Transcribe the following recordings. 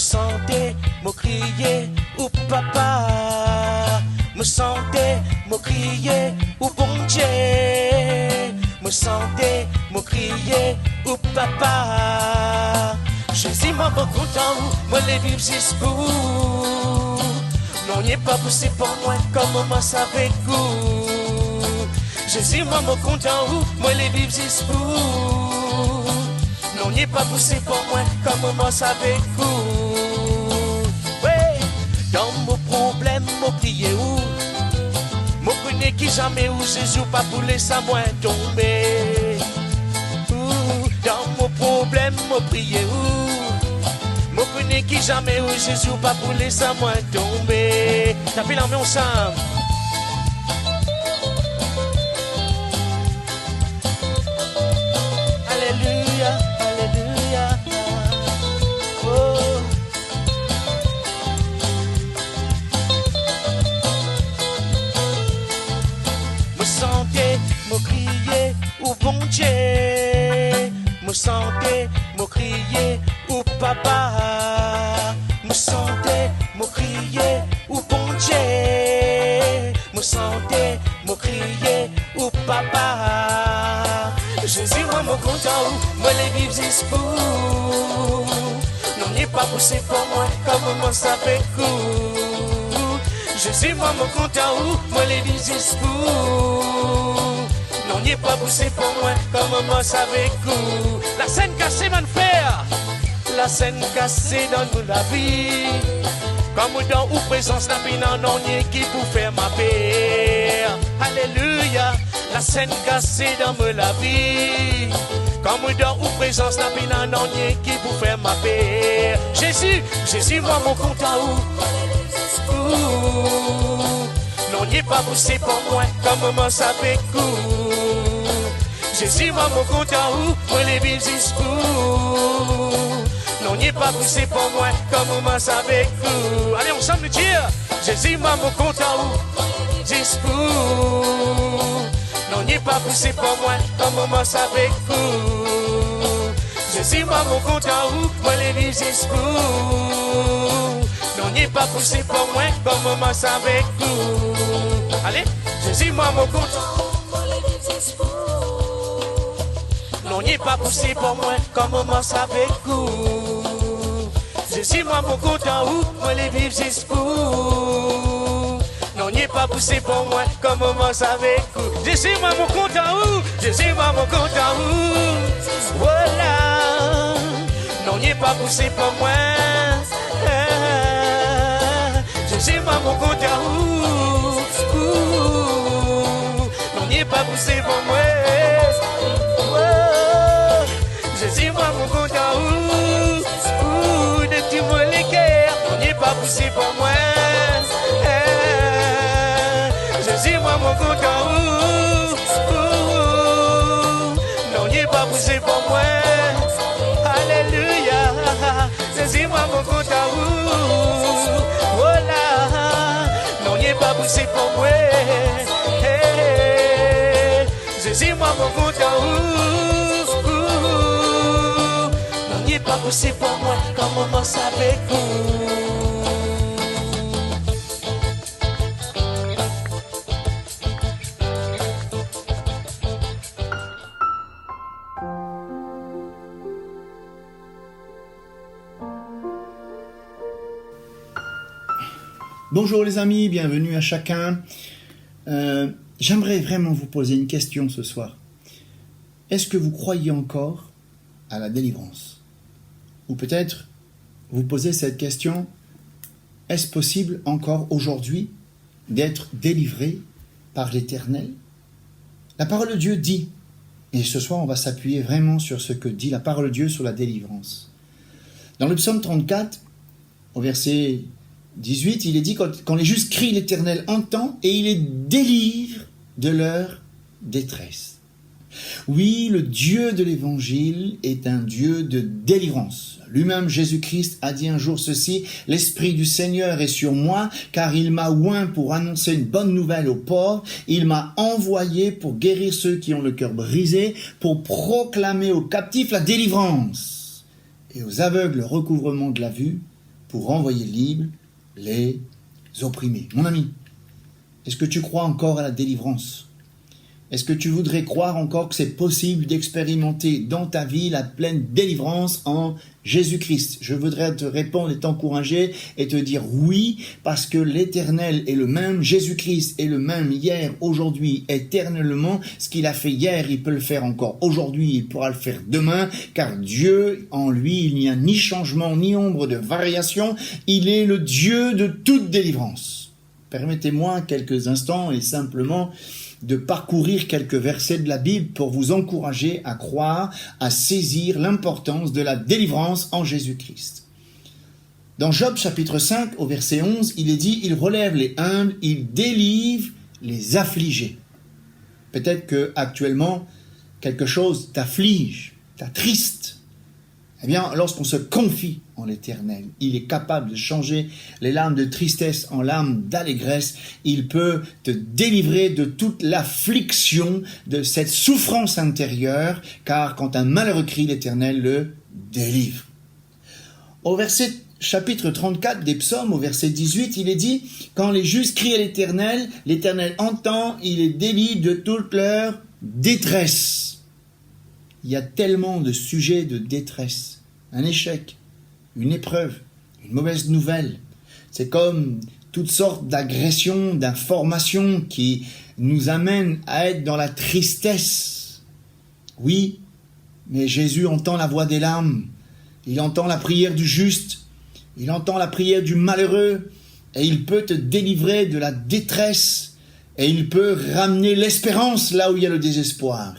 sentais, me crier, ou papa. Me sentais, me crier, ou bon Dieu. Me sentais, me crier, ou papa. Jésus m'a beaucoup content, moi les vivre jusqu'où. Non, n'y est pas poussé pour moi, comme moi ça avec vous. Jésus m'a content, moi les vivre jusqu'où. Non, n'y est pas poussé pour moi, comme moi ça avec vous. Ouais, dans mon problème, mon prier où. Mon connais qui jamais où Jésus pas pour laisser moi tomber. Dans mon problème, mon prier où. Mon connais qui jamais où Jésus pas pour laisser moi tomber. Tapez la main ensemble. Alléluia, alléluia. Oh. Me sentais, me crier, ou bon Dieu. Me sentais, me crier, ou papa. Me sentais, me crier, ou bon Dieu. Me sentais, me crier, ou papa. Jésus, moi, mon content, moi, les vivre jusqu'où. Non, n'est pas poussé pour moi, comme moi, ça fait coup. Jésus, moi, mon content, moi, les vivre jusqu'où. Non, n'est pas poussé pour moi, comme moi, ça fait coup. La scène cassée, man, frère. La scène cassée dans nous la vie. Comme dans ou présence, la vie, non, n'y qui pour faire ma paix. Alléluia. La scène cassée dans la vie. Comme dans ou présence, la vie, non, n'y qui pour faire ma paix. Jésus, Jésus, moi, mon compte à où. Non, n'y pas poussé pour moi, comme moi, ça fait coup. Jésus, moi, mon compte à où. Moi, les vivre jusqu'où. Non, n'y pas poussé pour moi, comme moi, ça fait coup. Allez, ensemble, dire. Jésus, moi, mon compte à où. Jusqu'où. Non, n'y pas poussé pour moi, comme moi, ça fait coup. Jésus, moi, mon compte à où. Moi, les vivre jusqu'où. Non, n'y pas poussé pour moi, comme moi, ça fait coup. Allez, Jésus, moi, mon compte à où. Non, n'y pas poussé pour moi, comme moi, ça fait coup. Jésus, moi, mon compte à où. Moi, les vivre jusqu'où. Non, n'y pas poussé pour moi, comme moi, ça fait coup. Jésus, moi, mon compte à où. Jésus, moi, mon compte à où. Voilà. Non, n'y pas poussé pour moi. Jésus, moi, mon compte à où. Non, n'y pas poussé pour moi. Jésus, moi, mon compte à où. De tout mon équerre. Non, n'y pas poussé pour moi. Jésus, moi, mon compte à où. Non, n'y pas poussé pour moi. Alléluia. Jésus, moi, mon compte à où. Voilà. Non, n'y pas poussé pour moi. Jésus, moi, mon compte à où. Non, n'y pas poussé pour moi. Comme moi, ça fait coup. Bonjour les amis, bienvenue à chacun. J'aimerais vraiment vous poser une question ce soir. Est-ce que vous croyez encore à la délivrance? Ou peut-être vous posez cette question, est-ce possible encore aujourd'hui d'être délivré par l'Éternel? La parole de Dieu dit, et ce soir on va s'appuyer vraiment sur ce que dit la parole de Dieu sur la délivrance. Dans le psaume 34, au verset 18, il est dit quand les justes crient, l'Éternel entend et il les délivre de leur détresse. Oui, le Dieu de l'Évangile est un Dieu de délivrance. Lui-même, Jésus-Christ, a dit un jour ceci, « L'Esprit du Seigneur est sur moi, car il m'a oint pour annoncer une bonne nouvelle aux pauvres. Il m'a envoyé pour guérir ceux qui ont le cœur brisé, pour proclamer aux captifs la délivrance et aux aveugles le recouvrement de la vue, pour renvoyer libres les opprimés. Mon ami, est-ce que tu crois encore à la délivrance? Est-ce que tu voudrais croire encore que c'est possible d'expérimenter dans ta vie la pleine délivrance en Jésus-Christ? Je voudrais te répondre et t'encourager et te dire oui, parce que l'Éternel est le même, Jésus-Christ est le même hier, aujourd'hui, éternellement. Ce qu'il a fait hier, il peut le faire encore aujourd'hui, il pourra le faire demain, car Dieu, en lui, il n'y a ni changement, ni ombre de variation. Il est le Dieu de toute délivrance. Permettez-moi quelques instants et simplement de parcourir quelques versets de la Bible pour vous encourager à croire, à saisir l'importance de la délivrance en Jésus-Christ. Dans Job chapitre 5 au verset 11, il est dit « Il relève les humbles, il délivre les affligés ». Peut-être que actuellement quelque chose t'afflige, t'attriste. Eh bien, lorsqu'on se confie en l'Éternel, il est capable de changer les larmes de tristesse en larmes d'allégresse. Il peut te délivrer de toute l'affliction, de cette souffrance intérieure, car quand un malheureux crie, l'Éternel le délivre. Au verset chapitre 34 des psaumes, au verset 18, il est dit « Quand les justes crient à l'Éternel, l'Éternel entend, il les délivre de toute leur détresse. » Il y a tellement de sujets de détresse, un échec, une épreuve, une mauvaise nouvelle. C'est comme toutes sortes d'agressions, d'informations qui nous amènent à être dans la tristesse. Oui, mais Jésus entend la voix des larmes, il entend la prière du juste, il entend la prière du malheureux, et il peut te délivrer de la détresse, et il peut ramener l'espérance là où il y a le désespoir.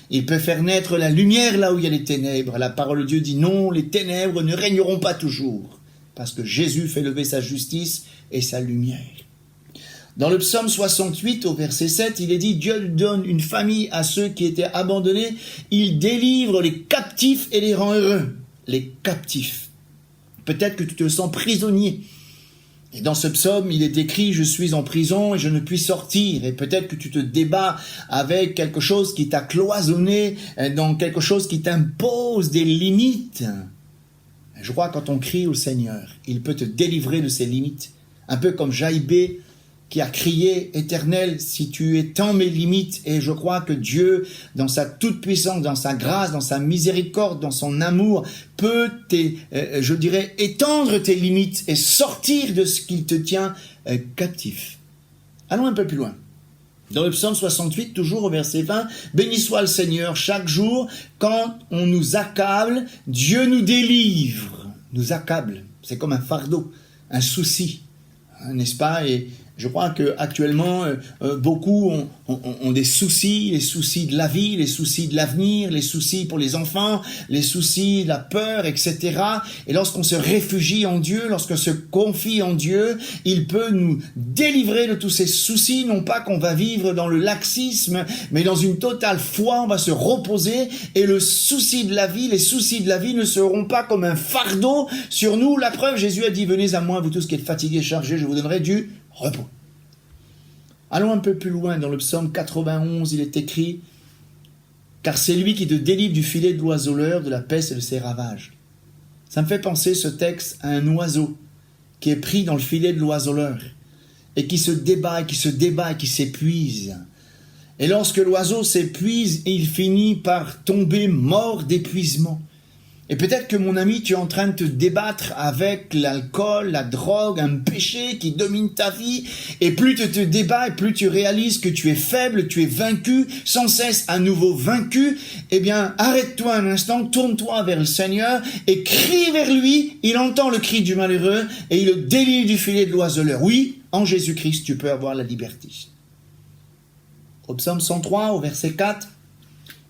Il peut faire naître la lumière là où il y a les ténèbres. La parole de Dieu dit non, les ténèbres ne régneront pas toujours. Parce que Jésus fait lever sa justice et sa lumière. Dans le psaume 68 au verset 7, il est dit « Dieu donne une famille à ceux qui étaient abandonnés. Il délivre les captifs et les rend heureux. » Les captifs. Peut-être que tu te sens prisonnier. Et dans ce psaume, il est écrit « Je suis en prison et je ne puis sortir ». Et peut-être que tu te débats avec quelque chose qui t'a cloisonné, dans quelque chose qui t'impose des limites. Je crois que quand on crie au Seigneur, il peut te délivrer de ces limites. Un peu comme Jaïbé qui a crié « Éternel, si tu étends mes limites ». Et je crois que Dieu, dans sa toute-puissance, dans sa grâce, dans sa miséricorde, dans son amour, peut, étendre tes limites et sortir de ce qui te tient captif. Allons un peu plus loin. Dans le psaume 68, toujours au verset 20, « Béni soit le Seigneur chaque jour, quand on nous accable, Dieu nous délivre. » Nous accable, c'est comme un fardeau, un souci, n'est-ce pas? Et je crois qu'actuellement, beaucoup ont des soucis, les soucis de la vie, les soucis de l'avenir, les soucis pour les enfants, les soucis de la peur, etc. Et lorsqu'on se réfugie en Dieu, lorsqu'on se confie en Dieu, il peut nous délivrer de tous ces soucis, non pas qu'on va vivre dans le laxisme, mais dans une totale foi, on va se reposer et le souci de la vie, les soucis de la vie ne seront pas comme un fardeau sur nous. La preuve, Jésus a dit, venez à moi, vous tous qui êtes fatigués et chargés, je vous donnerai du repos. Allons un peu plus loin, dans le psaume 91, il est écrit « Car c'est lui qui te délivre du filet de l'oiseleur, de la peste et de ses ravages. » Ça me fait penser ce texte à un oiseau qui est pris dans le filet de l'oiseleur et qui se débat, et qui se débat, et qui s'épuise. Et lorsque l'oiseau s'épuise, il finit par tomber mort d'épuisement. Et peut-être que mon ami, tu es en train de te débattre avec l'alcool, la drogue, un péché qui domine ta vie. Et plus tu te débats, et plus tu réalises que tu es faible, tu es vaincu, sans cesse à nouveau vaincu. Eh bien, arrête-toi un instant, tourne-toi vers le Seigneur et crie vers lui. Il entend le cri du malheureux et il le délivre du filet de l'oiseleur. Oui, en Jésus-Christ, tu peux avoir la liberté. Au psaume 103, au verset 4,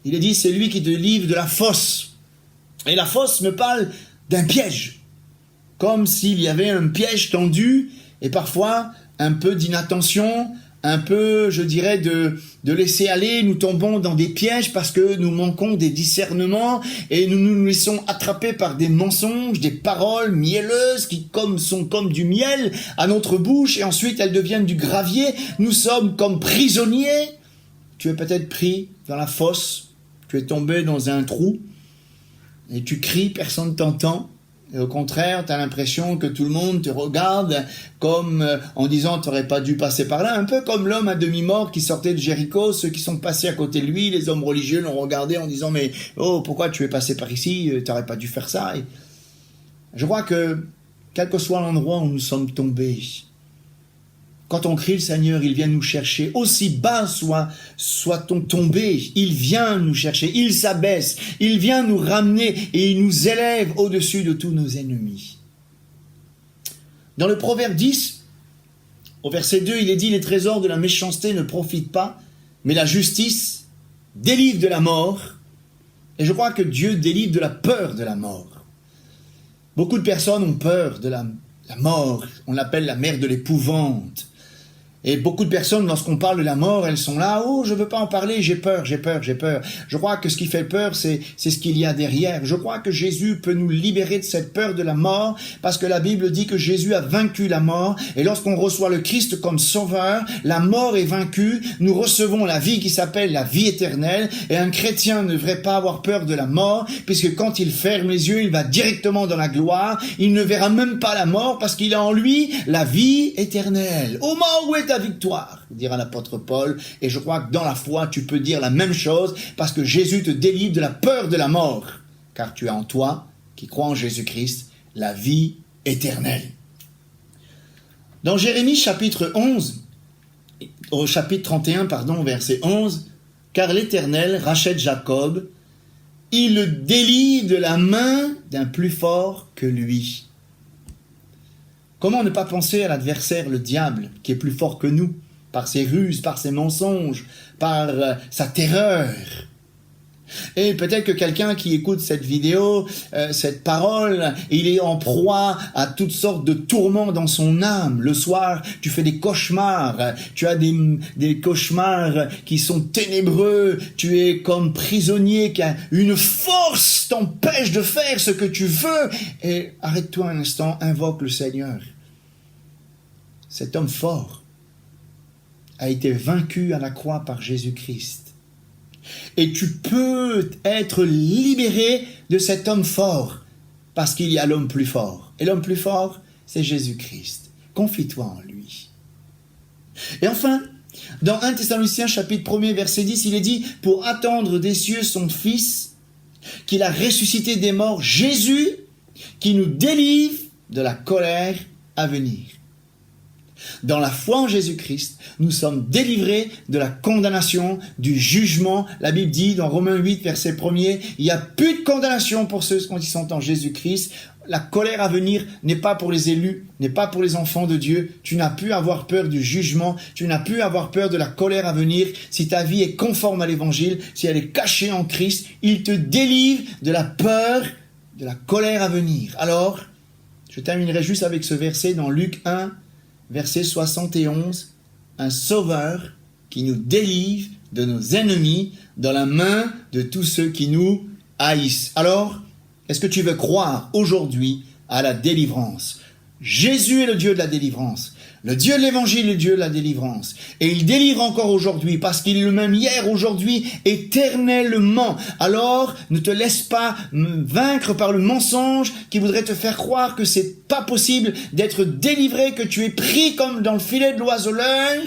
il est dit, c'est lui qui te délivre de la fosse. Et la fosse me parle d'un piège, comme s'il y avait un piège tendu, et parfois un peu d'inattention, un peu, je dirais, de laisser aller, nous tombons dans des pièges parce que nous manquons des discernements, et nous nous laissons attraper par des mensonges, des paroles mielleuses qui sont comme du miel à notre bouche, et ensuite elles deviennent du gravier. Nous sommes comme prisonniers. Tu es peut-être pris dans la fosse, tu es tombé dans un trou, et tu cries, personne ne t'entend, Et au contraire, tu as l'impression que tout le monde te regarde comme en disant tu n'aurais pas dû passer par là. Un peu comme l'homme à demi-mort qui sortait de Jéricho. Ceux qui sont passés à côté de lui, les hommes religieux l'ont regardé en disant mais oh, pourquoi tu es passé par ici? Tu n'aurais pas dû faire ça. Et je crois que quel que soit l'endroit où nous sommes tombés, quand on crie le Seigneur, il vient nous chercher. Aussi bas soit-on tombé, il vient nous chercher, il s'abaisse, il vient nous ramener et il nous élève au-dessus de tous nos ennemis. Dans le Proverbe 10, au verset 2, il est dit « Les trésors de la méchanceté ne profitent pas, mais la justice délivre de la mort. » Et je crois que Dieu délivre de la peur de la mort. Beaucoup de personnes ont peur de la mort, on l'appelle la mère de l'épouvante. Et beaucoup de personnes, lorsqu'on parle de la mort, elles sont là, oh, je veux pas en parler, j'ai peur. Je crois que ce qui fait peur, c'est ce qu'il y a derrière. Je crois que Jésus peut nous libérer de cette peur de la mort, parce que la Bible dit que Jésus a vaincu la mort, et lorsqu'on reçoit le Christ comme sauveur, la mort est vaincue, nous recevons la vie qui s'appelle la vie éternelle, et un chrétien ne devrait pas avoir peur de la mort, puisque quand il ferme les yeux, il va directement dans la gloire, il ne verra même pas la mort, parce qu'il a en lui la vie éternelle. Ô mort, où est ta victoire, dira l'apôtre Paul, et je crois que dans la foi, tu peux dire la même chose, parce que Jésus te délivre de la peur de la mort, car tu as en toi, qui crois en Jésus-Christ, la vie éternelle. Dans Jérémie chapitre 31, verset 11, « Car l'Éternel rachète Jacob, il le délivre de la main d'un plus fort que lui. » Comment ne pas penser à l'adversaire, le diable, qui est plus fort que nous, par ses ruses, par ses mensonges, par sa terreur. Et peut-être que quelqu'un qui écoute cette vidéo, cette parole, il est en proie à toutes sortes de tourments dans son âme. Le soir, tu fais des cauchemars, tu as des cauchemars qui sont ténébreux, tu es comme prisonnier, une force t'empêche de faire ce que tu veux. Et arrête-toi un instant, invoque le Seigneur. Cet homme fort a été vaincu à la croix par Jésus-Christ. Et tu peux être libéré de cet homme fort parce qu'il y a l'homme plus fort. Et l'homme plus fort, c'est Jésus-Christ. Confie-toi en lui. Et enfin, dans 1 Thessaloniciens chapitre 1er verset 10, il est dit « Pour attendre des cieux son Fils, qu'il a ressuscité des morts, Jésus, qui nous délivre de la colère à venir. » Dans la foi en Jésus-Christ, nous sommes délivrés de la condamnation, du jugement. La Bible dit dans Romains 8, verset 1er, il n'y a plus de condamnation pour ceux qui sont en Jésus-Christ. La colère à venir n'est pas pour les élus, n'est pas pour les enfants de Dieu. Tu n'as plus à avoir peur du jugement, tu n'as plus à avoir peur de la colère à venir. Si ta vie est conforme à l'Évangile, si elle est cachée en Christ, il te délivre de la peur, de la colère à venir. Alors, je terminerai juste avec ce verset dans Luc 1, verset 71, un sauveur qui nous délivre de nos ennemis dans la main de tous ceux qui nous haïssent. Alors, est-ce que tu veux croire aujourd'hui à la délivrance? Jésus est le Dieu de la délivrance. Le Dieu de l'Évangile est le Dieu de la délivrance. Et il délivre encore aujourd'hui parce qu'il est le même hier, aujourd'hui, éternellement. Alors, ne te laisse pas vaincre par le mensonge qui voudrait te faire croire que c'est pas possible d'être délivré, que tu es pris comme dans le filet de l'oiseleur.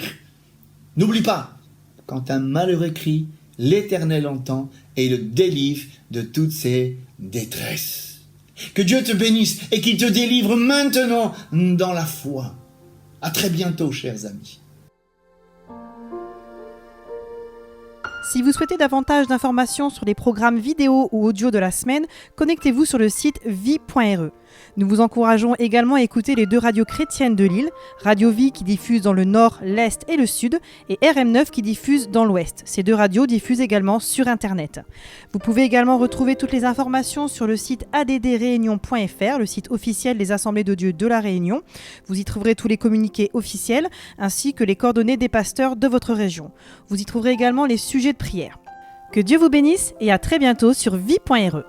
N'oublie pas, quand un malheureux crie, l'Éternel entend et le délivre de toutes ses détresses. Que Dieu te bénisse et qu'il te délivre maintenant dans la foi. À très bientôt, chers amis. Si vous souhaitez davantage d'informations sur les programmes vidéo ou audio de la semaine, connectez-vous sur le site vie.re. Nous vous encourageons également à écouter les 2 radios chrétiennes de Lille, Radio Vie qui diffuse dans le nord, l'est et le sud, et RM9 qui diffuse dans l'ouest. Ces 2 radios diffusent également sur Internet. Vous pouvez également retrouver toutes les informations sur le site addréunion.fr, le site officiel des Assemblées de Dieu de la Réunion. Vous y trouverez tous les communiqués officiels, ainsi que les coordonnées des pasteurs de votre région. Vous y trouverez également les sujets de prière. Que Dieu vous bénisse et à très bientôt sur vie.re.